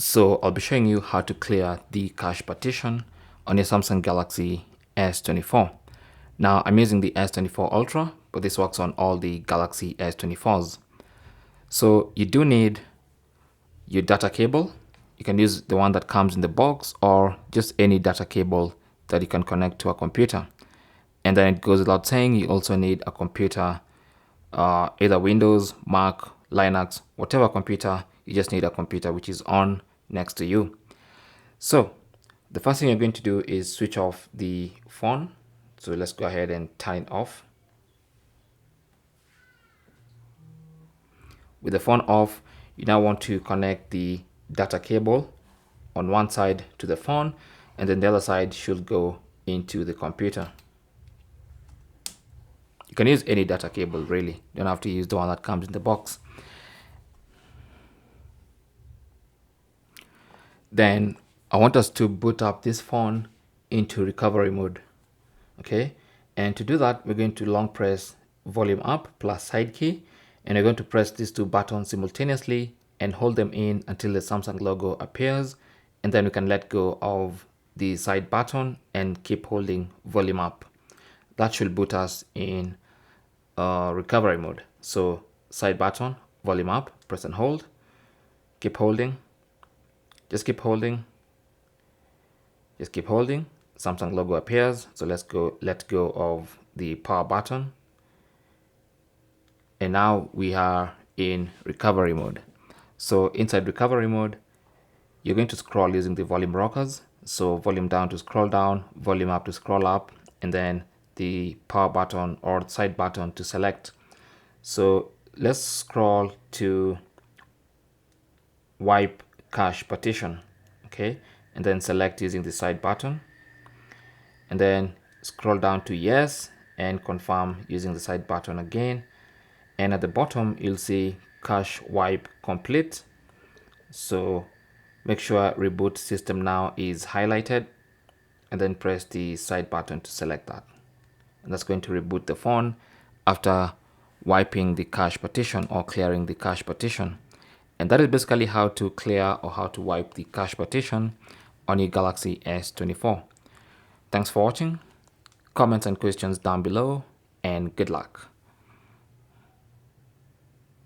So I'll be showing you how to clear the cache partition on your Samsung Galaxy S24. Now I'm using the S24 Ultra, but this works on all the Galaxy S24s. So you do need your data cable. You can use the one that comes in the box or just any data cable that you can connect to a computer. And then it goes without saying, you also need a computer, either Windows, Mac, Linux, whatever computer. You just need a computer which is on next to you. So the first thing you're going to do is switch off the phone. So let's go ahead and turn it off. With the phone off, you now want to connect the data cable on one side to the phone, and then the other side should go into the computer. You can use any data cable, really. You don't have to use the one that comes in the box. Then I want us to boot up this phone into recovery mode. Okay, and to do that, we're going to long press volume up plus side key, and we're going to press these two buttons simultaneously and hold them in until the Samsung logo appears, and then we can let go of the side button and keep holding volume up. That should boot us in recovery mode. So side button, volume up, press and hold, keep holding, just keep holding, just keep holding. Samsung logo appears. So let's go, let go of the power button. And now we are in recovery mode. So inside recovery mode, you're going to scroll using the volume rockers. So volume down to scroll down, volume up to scroll up, and then the power button or side button to select. So let's scroll to wipe cache partition. Okay, and then select using the side button. And then scroll down to yes and confirm using the side button again. And at the bottom, you'll see cache wipe complete. So make sure reboot system now is highlighted, and then press the side button to select that. And that's going to reboot the phone after wiping the cache partition or clearing the cache partition. And that is basically how to clear or how to wipe the cache partition on your Galaxy S24. Thanks for watching. Comments and questions down below, and good luck.